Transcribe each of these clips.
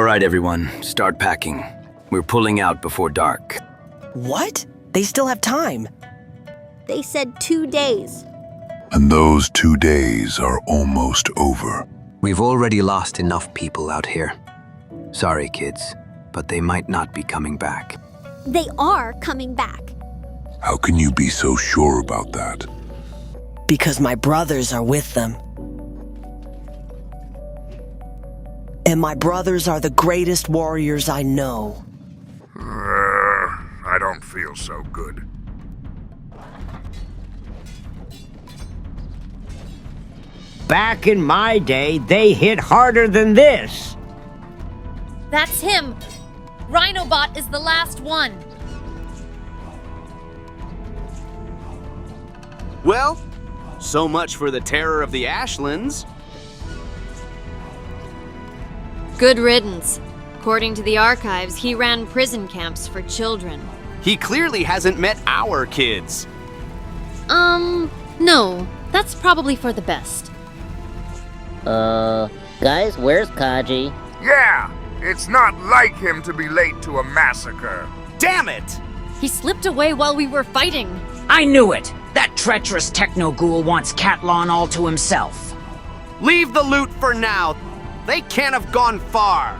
right, everyone, start packing. We're pulling out before dark. What? They still have time. They said 2 days. And those 2 days are almost over. We've already lost enough people out here. Sorry, kids, but they might not be coming back. They are coming back. How can you be so sure about that? Because my brothers are with them. And my brothers are the greatest warriors I know. I don't feel so good. Back in my day, they hit harder than this. That's him! Rhinobot is the last one. Well, so much for the terror of the Ashlands. Good riddance. According to the archives, he ran prison camps for children. He clearly hasn't met our kids. No. That's probably for the best. Guys, where's Kaji? Yeah, it's not like him to be late to a massacre. Damn it! He slipped away while we were fighting. I knew it! That treacherous techno-ghoul wants Cat-Lon all to himself. Leave the loot for now. They can't have gone far.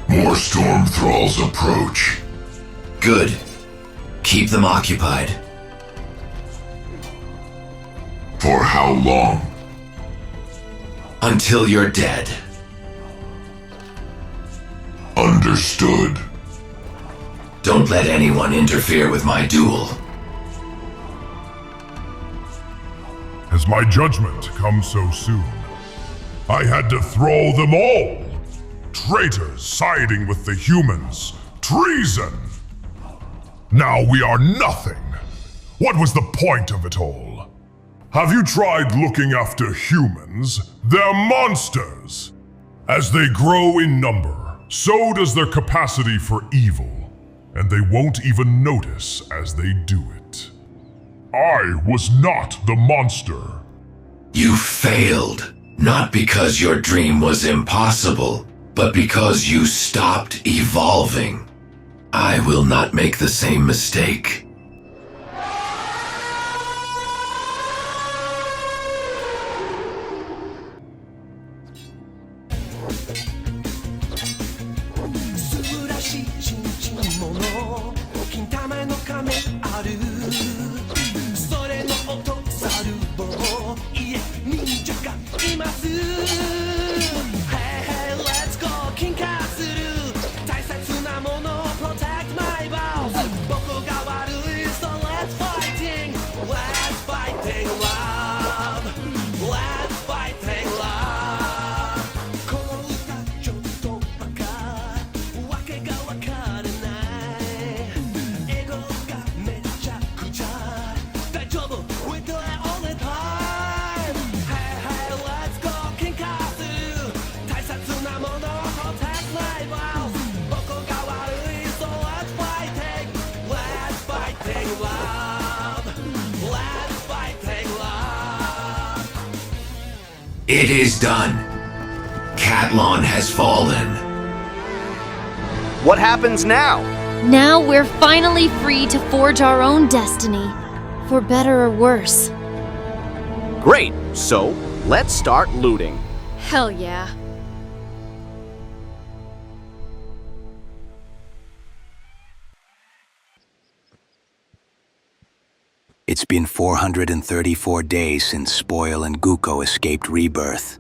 More storm thralls approach. Good. Keep them occupied. For how long? Until you're dead. Understood. Don't let anyone interfere with my duel. Has my judgment come so soon? I had to throw them all! Traitors siding with the humans. Treason! Now we are nothing. What was the point of it all? Have you tried looking after humans? They're monsters! As they grow in number, so does their capacity for evil, and they won't even notice as they do it. I was not the monster. You failed, not because your dream was impossible, but because you stopped evolving. I will not make the same mistake. It is done. Cat-Lon has fallen. What happens now? Now we're finally free to forge our own destiny. For better or worse. Great, so let's start looting. Hell yeah. It's been 434 days since Spoil and Guko escaped rebirth.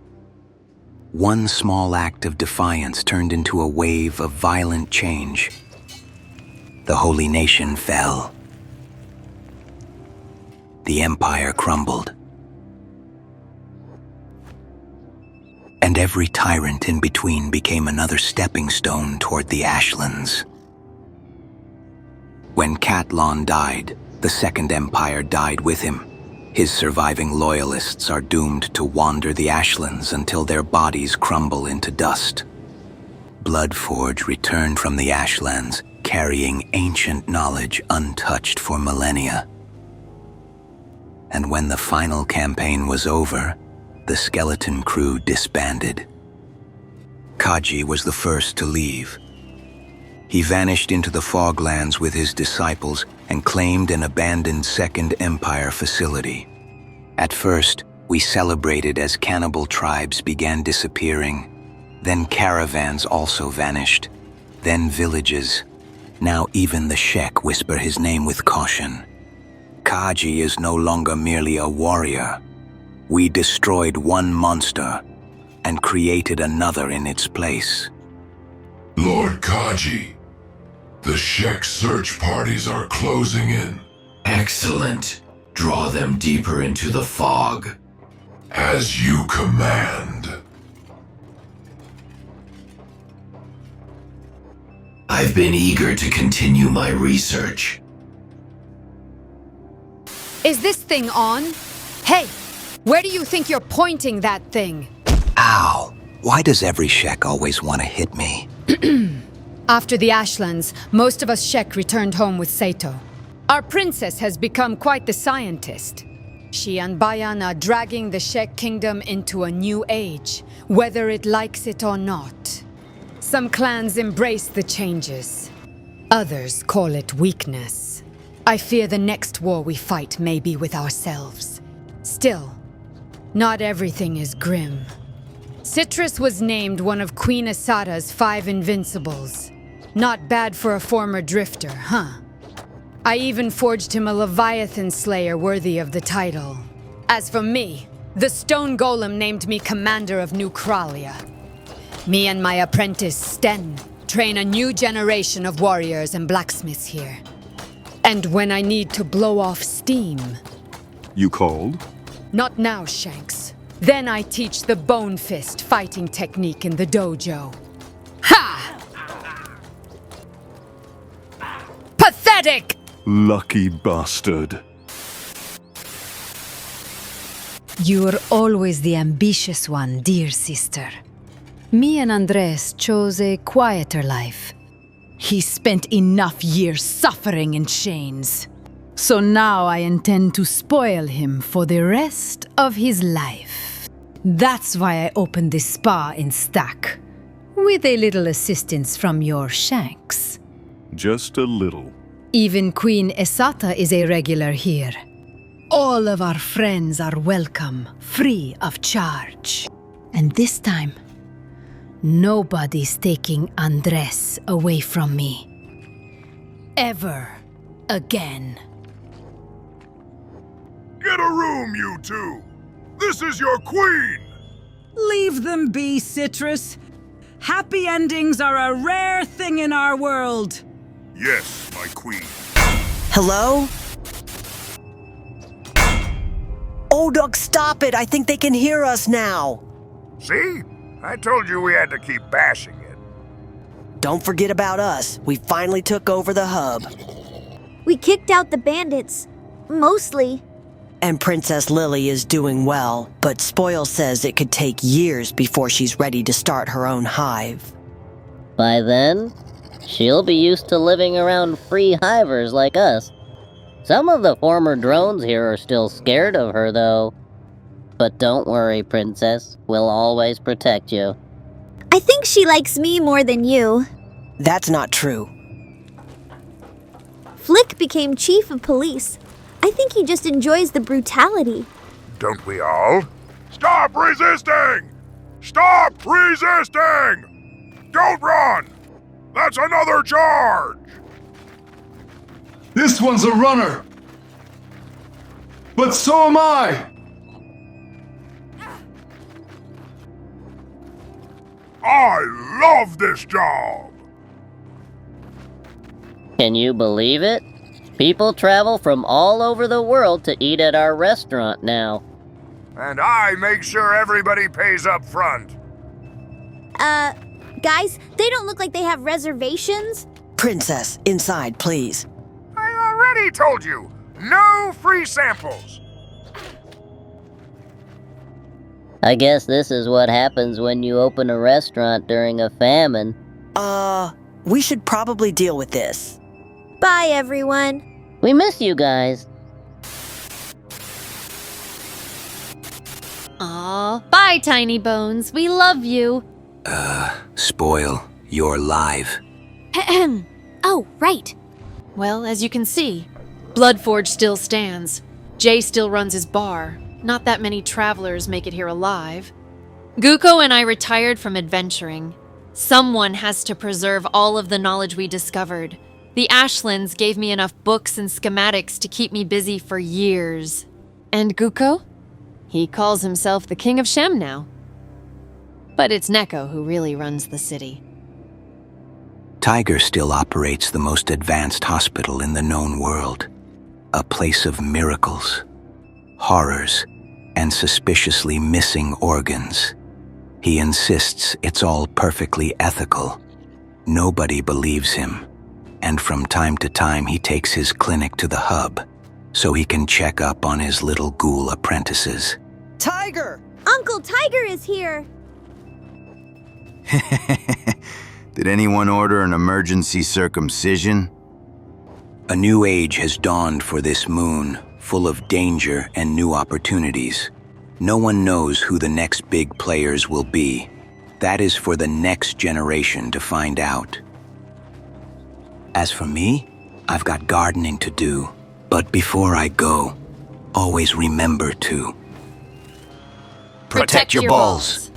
One small act of defiance turned into a wave of violent change. The Holy Nation fell. The Empire crumbled. And every tyrant in between became another stepping stone toward the Ashlands. When Cat-Lon died, the Second Empire died with him. His surviving loyalists are doomed to wander the Ashlands until their bodies crumble into dust. Bloodforge returned from the Ashlands, carrying ancient knowledge untouched for millennia. And when the final campaign was over, the skeleton crew disbanded. Kaji was the first to leave. He vanished into the Foglands with his disciples and claimed an abandoned Second Empire facility. At first, we celebrated as cannibal tribes began disappearing. Then caravans also vanished. Then villages. Now even the Shek whisper his name with caution. Kaji is no longer merely a warrior. We destroyed one monster and created another in its place. Lord Kaji, the Shek search parties are closing in. Excellent. Draw them deeper into the fog. As you command. I've been eager to continue my research. Is this thing on? Hey, where do you think you're pointing that thing? Ow! Why does every Shek always want to hit me? After the Ashlands, most of us Shek returned home with Sato. Our princess has become quite the scientist. She and Bayan are dragging the Shek kingdom into a new age, whether it likes it or not. Some clans embrace the changes. Others call it weakness. I fear the next war we fight may be with ourselves. Still, not everything is grim. Citrus was named one of Queen Asada's 5 invincibles. Not bad for a former drifter, huh? I even forged him a Leviathan Slayer worthy of the title. As for me, the Stone Golem named me Commander of New Kralia. Me and my apprentice, Sten, train a new generation of warriors and blacksmiths here. And when I need to blow off steam... You called? Not now, Shanks. Then I teach the Bone Fist fighting technique in the dojo. Ha! Pathetic! Lucky bastard. You're always the ambitious one, dear sister. Me and Andres chose a quieter life. He spent enough years suffering in chains. So now I intend to spoil him for the rest of his life. That's why I opened this spa in Stack, with a little assistance from your Shanks. Just a little. Even Queen Esata is a regular here. All of our friends are welcome, free of charge. And this time, nobody's taking Andres away from me. Ever again. Get a room, you two! This is your queen! Leave them be, Citrus. Happy endings are a rare thing in our world. Yes, my queen. Hello? Oh, Doug, stop it! I think they can hear us now! See? I told you we had to keep bashing it. Don't forget about us. We finally took over the hub. We kicked out the bandits. Mostly. And Princess Lily is doing well, but Spoil says it could take years before she's ready to start her own hive. By then, she'll be used to living around free hivers like us. Some of the former drones here are still scared of her, though. But don't worry, Princess. We'll always protect you. I think she likes me more than you. That's not true. Flick became chief of police. I think he just enjoys the brutality. Don't we all? Stop resisting! Stop resisting! Don't run! That's another charge! This one's a runner! But so am I! I love this job! Can you believe it? People travel from all over the world to eat at our restaurant now. And I make sure everybody pays up front. Guys, they don't look like they have reservations. Princess, inside, please. I already told you, no free samples. I guess this is what happens when you open a restaurant during a famine. We should probably deal with this. Bye, everyone. We miss you guys. Aw, bye, Tiny Bones. We love you. Spoil, you're live. Ahem. Oh, right. Well, as you can see, Bloodforge still stands. Jay still runs his bar. Not that many travelers make it here alive. Guko and I retired from adventuring. Someone has to preserve all of the knowledge we discovered. The Ashlands gave me enough books and schematics to keep me busy for years. And Guko? He calls himself the King of Shem now. But it's Neko who really runs the city. Tiger still operates the most advanced hospital in the known world. A place of miracles, horrors, and suspiciously missing organs. He insists it's all perfectly ethical. Nobody believes him. And from time to time he takes his clinic to the hub so he can check up on his little ghoul apprentices. Tiger! Uncle Tiger is here. Did anyone order an emergency circumcision? A new age has dawned for this moon, full of danger and new opportunities. No one knows who the next big players will be. That is for the next generation to find out. As for me, I've got gardening to do. But before I go, always remember to protect your balls.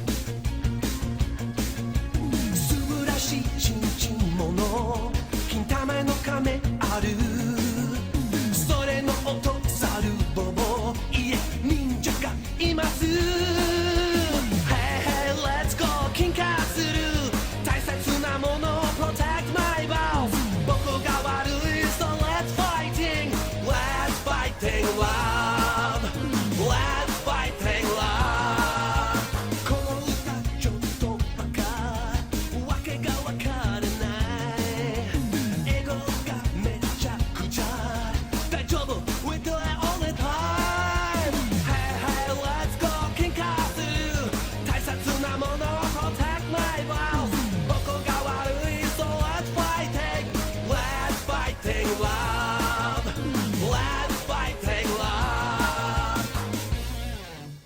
Suurashi chinchimono, kintamai no kame aru.